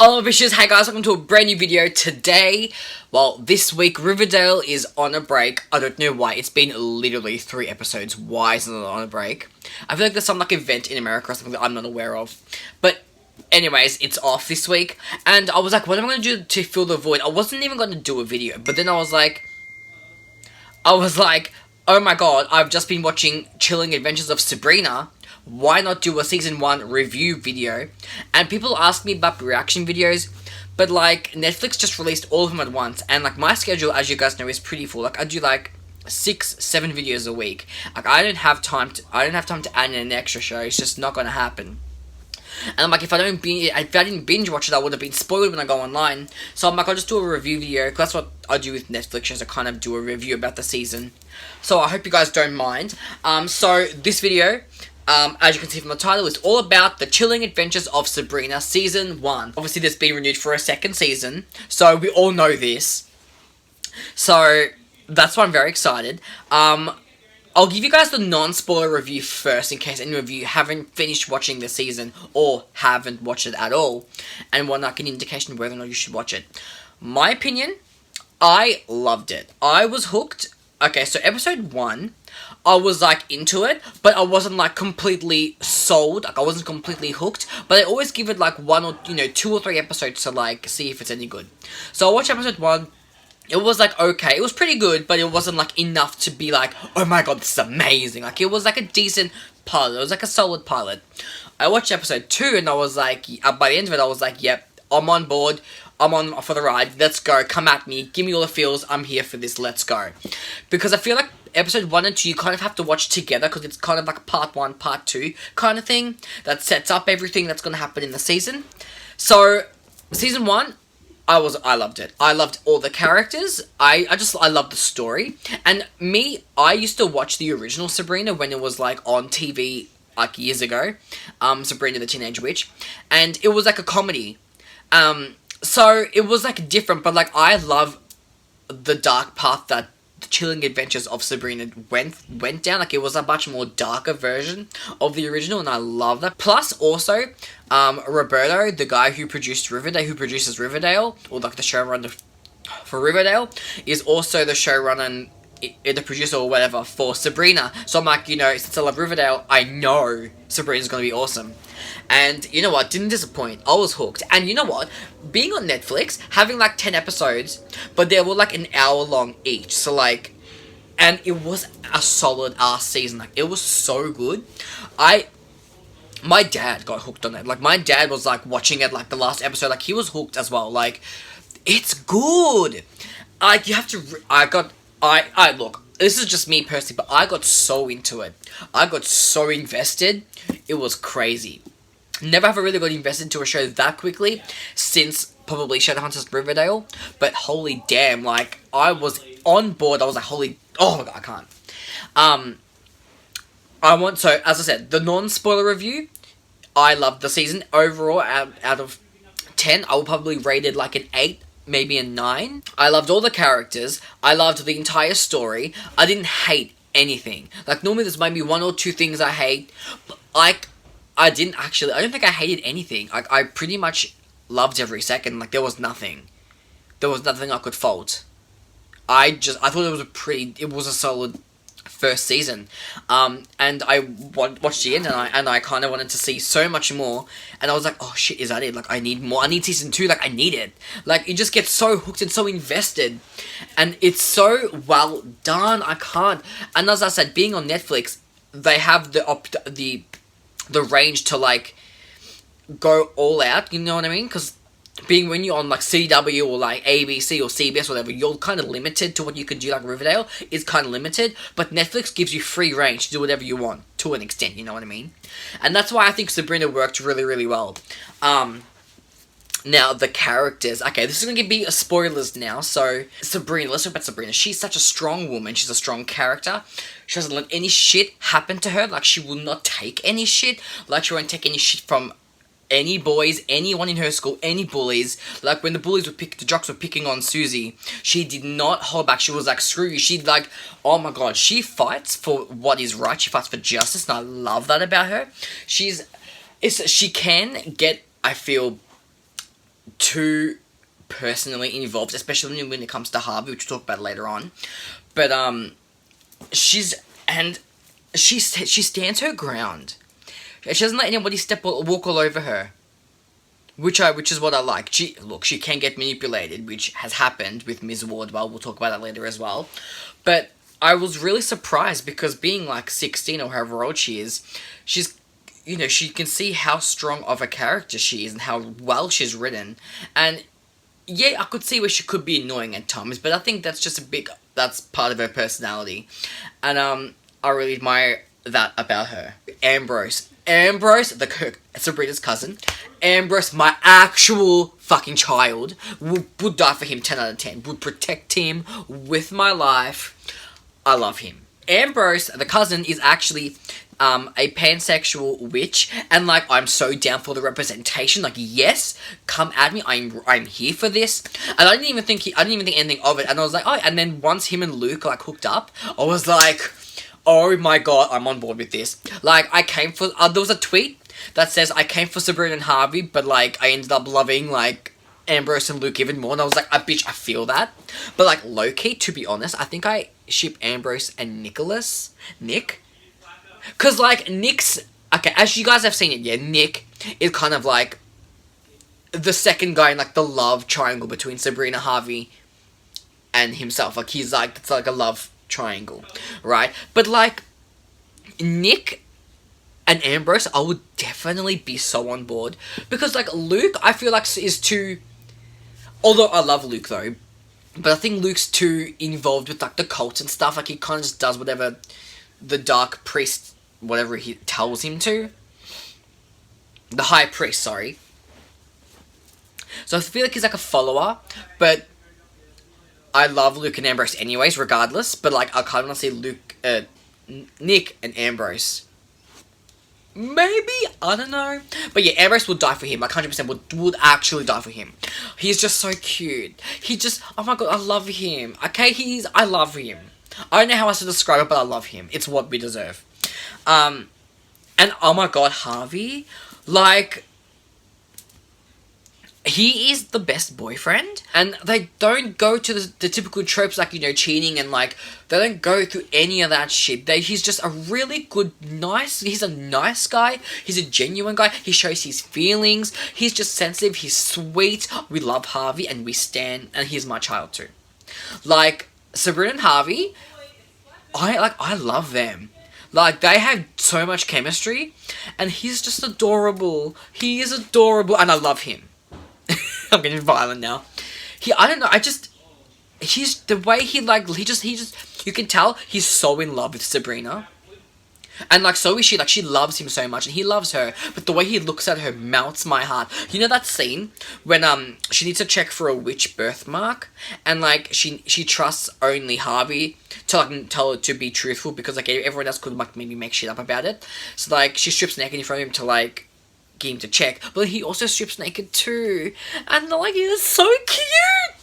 Hello bitches, hey guys, welcome to a brand new video today. Well, this week Riverdale is on a break. I don't know why, it's been literally 3 episodes. Why isn't it on a break? I feel like there's some like event in America or something that I'm not aware of. But anyways, it's off this week. And I was like, what am I going to do to fill the void? I wasn't even going to do a video. But then I was like, oh my god, I've just been watching Chilling Adventures of Sabrina. Why not do a season 1 review video? And people ask me about reaction videos, but like Netflix just released all of them at once, and like my schedule, as you guys know, is pretty full. Like I do like 6-7 videos a week. Like I don't have time to add in an extra show. It's just not gonna happen. And I'm like, if I didn't binge watch it, I would have been spoiled when I go online. So I'm like, I'll just do a review video, because that's what I do with Netflix, just to kind of do a review about the season. So I hope you guys don't mind. So this video, as you can see from the title, is all about the Chilling Adventures of Sabrina Season 1. Obviously, this been renewed for a second season, so we all know this. So, that's why I'm very excited. I'll give you guys the non-spoiler review first, in case any of you haven't finished watching the season, or haven't watched it at all, and want like an indication of whether or not you should watch it. My opinion, I loved it. I was hooked. Okay, so episode 1... I was like into it, but I wasn't like completely sold. Like I wasn't completely hooked, but I always give it like 1 or 2 or 3 episodes to like see if it's any good. So I watched episode 1. It was like okay, it was pretty good, but it wasn't like enough to be like, oh my god, this is amazing. Like it was like a decent pilot. It was like a solid pilot. I watched episode 2 and I was like, by the end of it, I was like, yep, I'm on board. I'm on for the ride. Let's go. Come at me. Give me all the feels. I'm here for this. Let's go. Because I feel like episode 1 and 2 you kind of have to watch together, because it's kind of like a part 1, part 2 kind of thing that sets up everything that's going to happen in the season. So, season 1, I loved it. I loved all the characters. I loved the story. And me, I used to watch the original Sabrina when it was like on TV like years ago. Sabrina the Teenage Witch. And it was like a comedy. So it was like different, but like I love the dark path that the Chilling Adventures of Sabrina went down. Like it was a much more darker version of the original, and I love that. Plus also, Roberto, the guy who produced Riverdale, who produces Riverdale, or like the showrunner for Riverdale, is also the showrunner and the producer or whatever for Sabrina. So I'm like, since I love Riverdale, I know Sabrina's gonna be awesome. And you know what? Didn't disappoint. I was hooked. And you know what? Being on Netflix, having like 10 episodes, but they were like an hour long each. So like, and it was a solid ass season. Like it was so good. My dad got hooked on it. Like my dad was like watching it like the last episode. Like he was hooked as well. Like it's good. Like you have to. Look. This is just me personally, but I got so into it. I got so invested. It was crazy. Never have I really got invested into a show that quickly since probably Shadowhunters Riverdale. But holy damn, like, I was on board. I was like, oh my god, I can't. So, as I said, the non-spoiler review, I loved the season. Overall, out of 10, I would probably rate it like an 8. Maybe a 9. I loved all the characters. I loved the entire story. I didn't hate anything. Like, normally there's maybe 1 or 2 things I hate. But, like, I don't think I hated anything. Like, I pretty much loved every second. Like, there was nothing. There was nothing I could fault. I thought it was a solid first season. And I watched the end, and I kind of wanted to see so much more, and I was like, oh shit, is that it? Like, I need more. I need season 2. Like, I need it. Like, you just get so hooked and so invested, and it's so well done. I can't. And as I said, being on Netflix, they have the range to like go all out. You know what I mean? Because when you're on like CW or like ABC or CBS or whatever, you're kind of limited to what you can do. Like Riverdale is kind of limited, but Netflix gives you free range to do whatever you want to an extent, you know what I mean? And that's why I think Sabrina worked really, really well. Now, the characters. Okay, this is going to be spoilers now. So, Sabrina, let's talk about Sabrina. She's such a strong woman. She's a strong character. She doesn't let any shit happen to her. Like, she will not take any shit. Like, she won't take any shit from any boys, anyone in her school, any bullies. Like, when the jocks were picking on Susie, she did not hold back. She was like, screw you. She'd like, oh my god, she fights for what is right. She fights for justice, and I love that about her. She can get, I feel, too personally involved, especially when it comes to Harvey, which we'll talk about later on. But she's and she stands her ground. She doesn't let anybody walk all over her. Which is what I like. She can get manipulated, which has happened with Ms. Wardwell. We'll talk about that later as well. But I was really surprised because being like 16 or however old she is, she's, she can see how strong of a character she is and how well she's written. And yeah, I could see where she could be annoying at times, but I think that's just that's part of her personality. And I really admire that about her. Ambrose, Sabrina's cousin. Ambrose, my actual fucking child, would die for him 10 out of 10. Would protect him with my life. I love him. Ambrose, the cousin, is actually a pansexual witch, and like I'm so down for the representation. Like, yes, come at me. I'm here for this. And I didn't even think anything of it. And I was like, oh. And then once him and Luke like hooked up, I was like, oh my god, I'm on board with this. Like, I came for... there was a tweet that says, I came for Sabrina and Harvey, but, like, I ended up loving, like, Ambrose and Luke even more. And I was like, bitch, I feel that. But, like, low-key, to be honest, I think I ship Ambrose and Nick. Because, like, Nick's... Okay, as you guys have seen it, yeah, Nick is kind of, like, the second guy in, like, the love triangle between Sabrina, Harvey, and himself. Like, he's, like, it's like a love triangle, right? But like Nick and Ambrose, I would definitely be so on board because like Luke, I feel like is too. Although I love Luke though, but I think Luke's too involved with like the cult and stuff. Like he kind of just does whatever the dark priest, whatever he tells him to. The high priest, sorry. So I feel like he's like a follower, but I love Luke and Ambrose anyways, regardless. But, like, I kind of want to see Nick and Ambrose. Maybe? I don't know. But, yeah, Ambrose would die for him. Like, 100% would actually die for him. He's just so cute. He just... Oh, my God, I love him. Okay, I love him. I don't know how else to describe it, but I love him. It's what we deserve. And, oh, my God, Harvey. Like... He is the best boyfriend, and they don't go to the typical tropes like, cheating and, like, they don't go through any of that shit. He's just a really good, he's a nice guy, he's a genuine guy, he shows his feelings, he's just sensitive, he's sweet, we love Harvey, and we stan, and he's my child too. Like, Sabrina and Harvey, I love them. Like, they have so much chemistry, and he's just adorable. He is adorable, and I love him. I'm getting violent now. I don't know, he's, the way he just, you can tell he's so in love with Sabrina. And, like, so is she, like, she loves him so much, and he loves her, but the way he looks at her melts my heart. You know that scene when, she needs to check for a witch birthmark, and, like, she trusts only Harvey to, like, tell her to be truthful, because, like, everyone else could, like, maybe make shit up about it. So, like, she strips naked in front of him to, like, get him to check, but he also strips naked too, and like, he is so cute.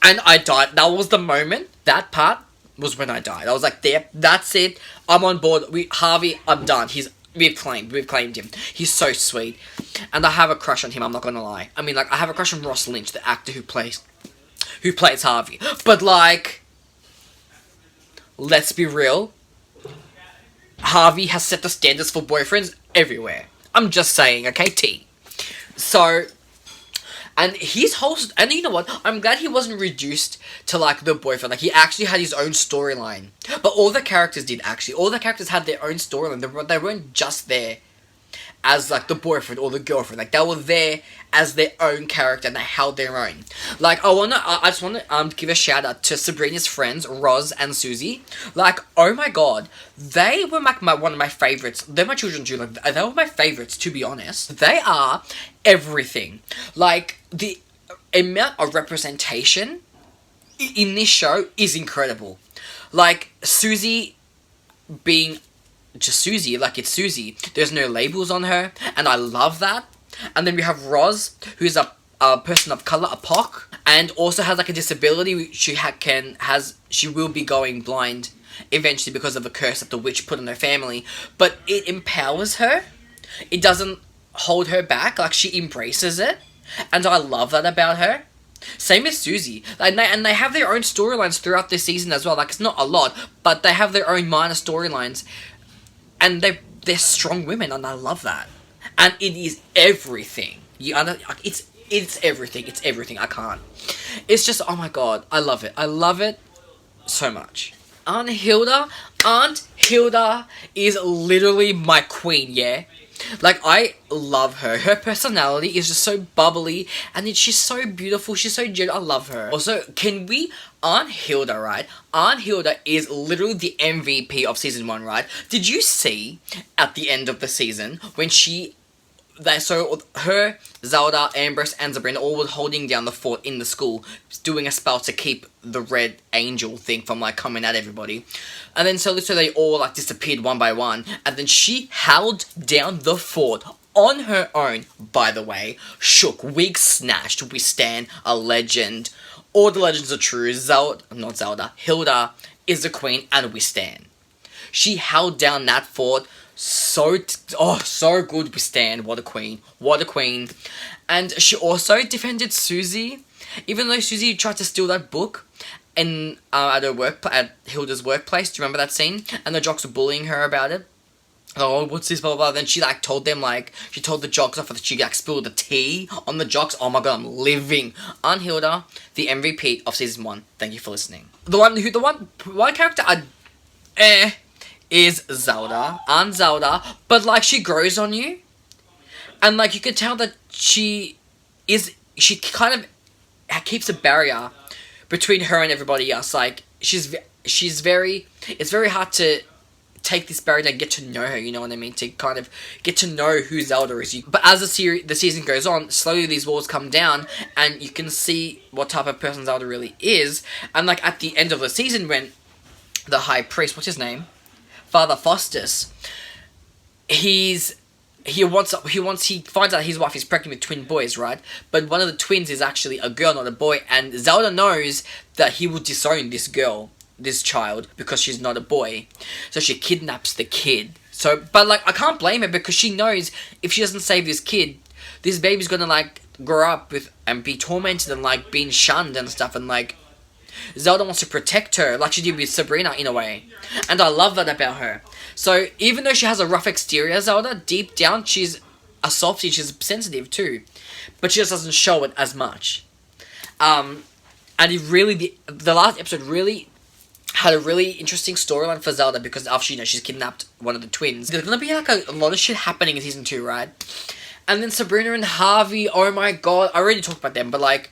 And I died. That was the moment. That part was when I died. I was like, there, that's it. I'm on board. Harvey, I'm done. We've claimed him. He's so sweet, and I have a crush on him. I'm not gonna lie. I mean, like, I have a crush on Ross Lynch, the actor who plays Harvey. But like, let's be real. Harvey has set the standards for boyfriends everywhere. I'm just saying, okay, T. So, and and you know what? I'm glad he wasn't reduced to, like, the boyfriend. Like, he actually had his own storyline. But all the characters did, actually. All the characters had their own storyline. They weren't just there as, like, the boyfriend or the girlfriend. Like, they were there as their own character, and they held their own. Like, I just want to give a shout out to Sabrina's friends, Roz and Susie. Like, oh my god, they were like one of my favorites. They're my children too. Like, they were my favorites, to be honest. They are everything. Like, the amount of representation in this show is incredible. Like, Susie being just Susie, like, it's Susie. There's no labels on her, and I love that. And then we have Roz, who's a person of colour, a POC, and also has, like, a disability. She will be going blind eventually because of a curse that the witch put on her family. But it empowers her. It doesn't hold her back. Like, she embraces it. And I love that about her. Same as Susie. And they have their own storylines throughout this season as well. Like, it's not a lot, but they have their own minor storylines. And they're strong women, and I love that. And it is everything. It's everything. It's everything. I can't. It's just, oh my god, I love it. I love it so much. Aunt Hilda is literally my queen, yeah? Like, I love her. Her personality is just so bubbly, and she's so beautiful. She's so genuine. I love her. Also, Aunt Hilda, right? Aunt Hilda is literally the MVP of season 1, right? Did you see at the end of the season when her, Zelda, Ambrose, and Sabrina all were holding down the fort in the school, doing a spell to keep the red angel thing from, like, coming at everybody. And then so they all, like, disappeared one by one. And then she held down the fort on her own, by the way. Shook, wig snatched, we stand, a legend. All the legends are true. Hilda is the queen, and we stand. She held down that fort so good, we stand. What a queen. What a queen. And she also defended Susie. Even though Susie tried to steal that book at Hilda's workplace. Do you remember that scene? And the jocks were bullying her about it. Oh, what's this, blah, blah, blah. Then she, like, told them, like, she told the jocks off that she, like, spilled the tea on the jocks. Oh my god, I'm living. Aunt Hilda, the MVP of season 1. Thank you for listening. One character is Zelda. Aunt Zelda. But, like, she grows on you. And, like, you could tell that she kind of keeps a barrier between her and everybody else. Like, it's very hard to take this barrier and get to know her, you know what I mean? To kind of get to know who Zelda is. But as the season goes on, slowly these walls come down, and you can see what type of person Zelda really is. And, like, at the end of the season, when the high priest, what's his name? Father Faustus, he finds out his wife is pregnant with twin boys, right? But one of the twins is actually a girl, not a boy, and Zelda knows that he will disown this child, because she's not a boy. So she kidnaps the kid. But, like, I can't blame her, because she knows if she doesn't save this kid, this baby's gonna, like, grow up and be tormented and, like, being shunned and stuff, and, like, Zelda wants to protect her, like she did with Sabrina, in a way. And I love that about her. So, even though she has a rough exterior, Zelda, deep down, she's a softie, she's sensitive too. But she just doesn't show it as much. And the last episode really had a really interesting storyline for Zelda, because after, she's kidnapped one of the twins. There's gonna be, like, a lot of shit happening in season 2, right? And then Sabrina and Harvey, oh my god, I already talked about them, but, like,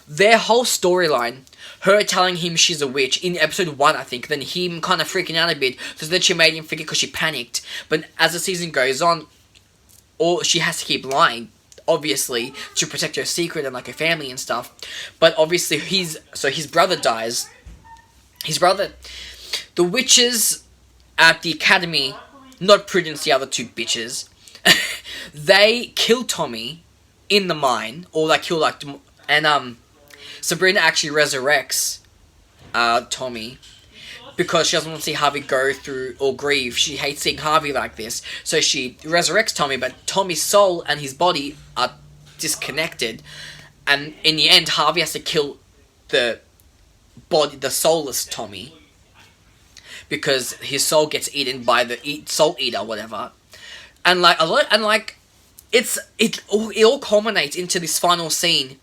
their whole storyline, her telling him she's a witch in episode 1, I think, then him kind of freaking out a bit, so then she made him forget because she panicked. But as the season goes on, she has to keep lying, obviously, to protect her secret and, like, her family and stuff. But obviously, his brother dies. The witches at the academy, not Prudence, the other two bitches, they kill Tommy in the mine, or they kill, like, and, Sabrina actually resurrects Tommy, because she doesn't want to see Harvey go through or grieve. She hates seeing Harvey like this. So she resurrects Tommy, but Tommy's soul and his body are disconnected. And in the end, Harvey has to kill the soulless Tommy, because his soul gets eaten by the soul eater, whatever. And, like, it all culminates into this final scene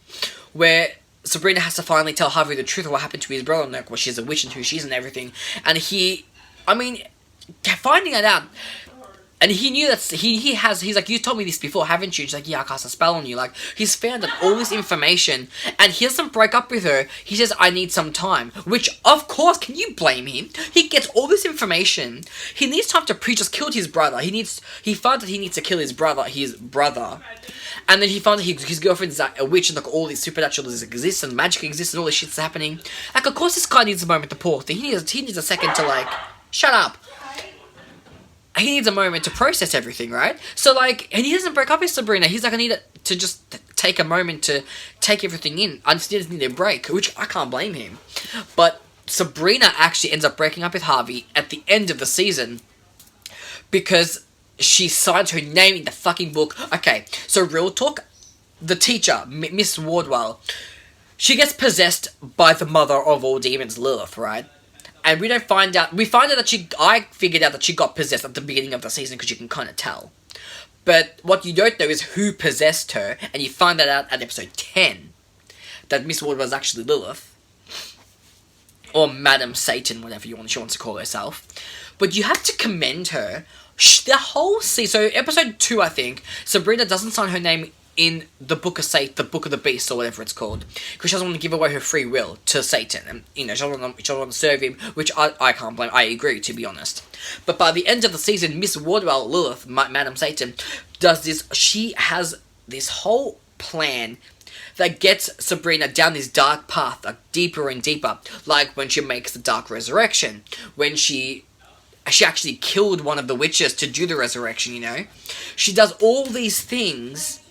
where Sabrina has to finally tell Harvey the truth of what happened to his brother, like, well, she's a witch and who she is and everything. And finding that out, and he knew that he's like, you told me this before, haven't you? She's like, yeah, I cast a spell on you. Like, he's found out all this information, and he doesn't break up with her. He says, I need some time. Which, of course, can you blame him? He gets all this information. He needs time to just killed his brother. He found that he needs to kill his brother. And then he found that his girlfriend's a witch, and, like, all these supernatural exists, and magic exists, and all this shit's happening. Like, of course this guy needs a moment to poor thing. He needs a second to, like, shut up. He needs a moment to process everything, right? So, like, and he doesn't break up with Sabrina. He's like, I need to just take a moment to take everything in. I just need a break, which I can't blame him. But Sabrina actually ends up breaking up with Harvey at the end of the season, because she signs her name in the fucking book. Okay, so real talk, the teacher, Miss Wardwell, she gets possessed by the mother of all demons, Lilith, right? And we find out that I figured out that she got possessed at the beginning of the season because you can kind of tell. But what you don't know is who possessed her, and you find that out at episode 10, that Miss Wardwell was actually Lilith. Or Madam Satan, whatever she wants to call herself. But you have to commend her. The whole season, so episode 2, I think, Sabrina doesn't sign her name in the Book of Satan, the Book of the Beast, or whatever it's called, because she doesn't want to give away her free will to Satan, and she doesn't want to serve him, which I can't blame. I agree, to be honest. But by the end of the season, Miss Wardwell, Lilith, Madam Satan, does this. She has this whole plan that gets Sabrina down this dark path, like deeper and deeper, like when she makes the Dark Resurrection, when she actually killed one of the witches to do the resurrection, She does all these things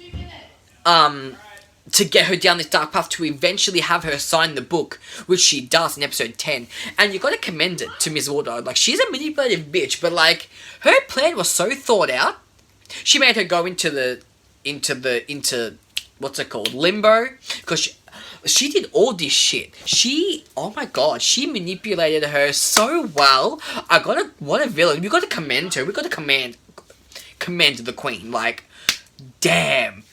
to get her down this dark path to eventually have her sign the book, which she does in episode 10. And you gotta commend it to Miss Wardwell. Like, she's a manipulative bitch, but like, her plan was so thought out. She made her go into what's it called? Limbo. Because she did all this shit. Oh my god, she manipulated her so well. What a villain. We gotta commend her. We gotta commend the queen. Like, damn.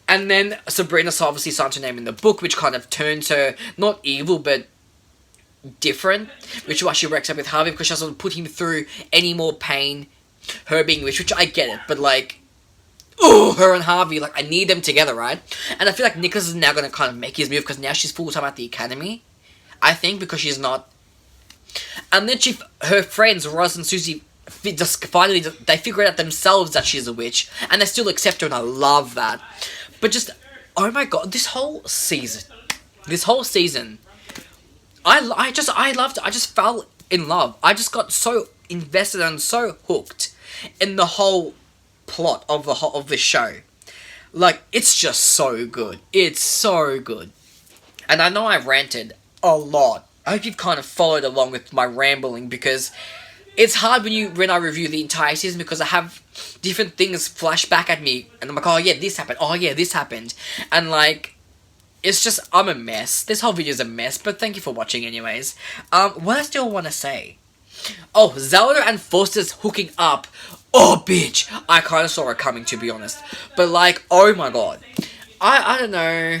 And then Sabrina obviously signs her name in the book, which kind of turns her, not evil, but different. Which is why she works up with Harvey, because she doesn't put him through any more pain. Her being rich, which I get it, but like, her and Harvey, like, I need them together, right? And I feel like Nicholas is now going to kind of make his move, because now she's full-time at the academy, I think, because she's not. And then her friends, Roz and Susie, just finally, they figure out themselves that she's a witch, and they still accept her, and I love that. But just, oh my god, this whole season, I loved it. I just fell in love. I just got so invested and so hooked in the whole plot of the show. Like, it's just so good. It's so good. And I know I ranted a lot. I hope you've kind of followed along with my rambling, because it's hard when I review the entire season, because I have different things flash back at me, and I'm like, oh yeah, this happened, oh yeah, this happened, and like, it's just, I'm a mess. This whole video is a mess, but thank you for watching anyways. What else do I want to say? Oh, Zelda and Foster's hooking up. Oh, bitch, I kind of saw it coming, to be honest, but like, oh my god, I don't know,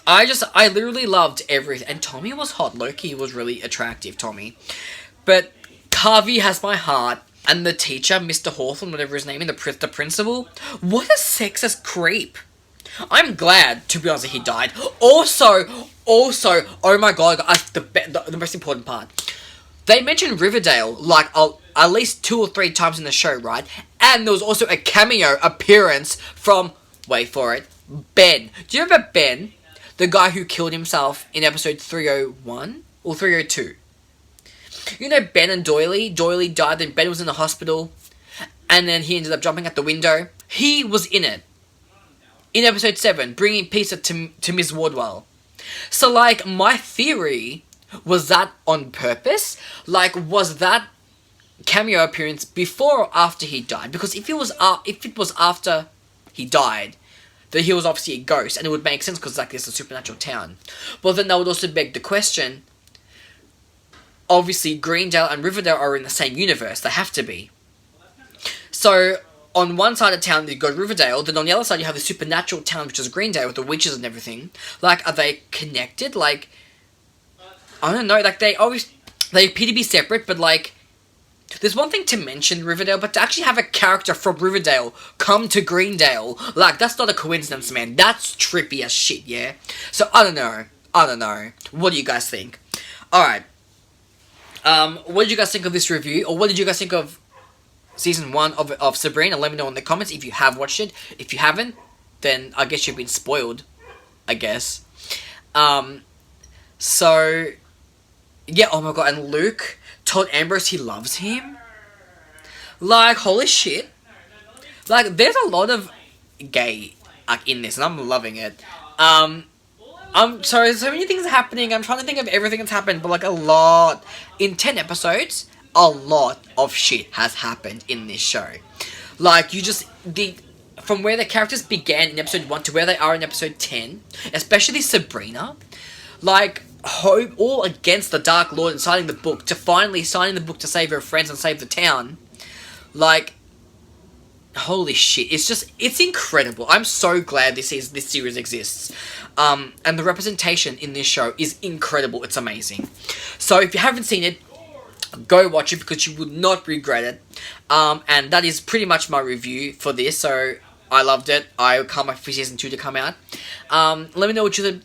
I literally loved everything, and Tommy was hot. Loki was really attractive, Tommy, but Harvey has my heart, and the teacher, Mr. Hawthorne, whatever his name is, the principal, what a sexist creep. I'm glad, to be honest, that he died. Also, oh my god, the most important part. They mentioned Riverdale, like, at least 2 or 3 times in the show, right? And there was also a cameo appearance from, wait for it, Ben. Do you remember Ben? The guy who killed himself in episode 301? Or 302? You know Ben and Doily? Doily died, then Ben was in the hospital, and then he ended up jumping out the window. He was in it. In episode 7, bringing pizza to Miss Wardwell. So, like, my theory, was that on purpose? Like, was that cameo appearance before or after he died? Because if it was after he died, then he was obviously a ghost, and it would make sense, because, like, it's a supernatural town. But then that would also beg the question, obviously, Greendale and Riverdale are in the same universe. They have to be. So, on one side of town, you go Riverdale. Then on the other side, you have the supernatural town, which is Greendale, with the witches and everything. Like, are they connected? Like, I don't know. Like, they appear to be separate, but, like, there's one thing to mention Riverdale, but to actually have a character from Riverdale come to Greendale, like, that's not a coincidence, man. That's trippy as shit, yeah? So, I don't know. What do you guys think? Alright. What did you guys think of this review? Or what did you guys think of Season 1 of Sabrina? Let me know in the comments if you have watched it. If you haven't, then I guess you've been spoiled. I guess. So, yeah, oh my god, and Luke told Ambrose he loves him? Like, holy shit. Like, there's a lot of gay in this, and I'm loving it. Sorry, so many things are happening. I'm trying to think of everything that's happened, but like a lot. In 10 episodes, a lot of shit has happened in this show. Like, from where the characters began in episode 1 to where they are in episode 10, especially Sabrina, like, all against the Dark Lord and signing the book, to finally signing the book to save her friends and save the town. Like, holy shit, it's incredible. I'm so glad this series exists. And the representation in this show is incredible. It's amazing. So if you haven't seen it, go watch it because you will not regret it. And that is pretty much my review for this. So I loved it. I can't wait for season 2 to come out. Let me know what you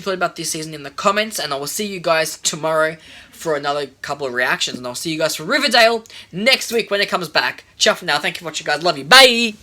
thought about this season in the comments, and I will see you guys tomorrow for another couple of reactions, and I'll see you guys for Riverdale next week when it comes back. Ciao for now. Thank you for watching, guys. Love you. Bye!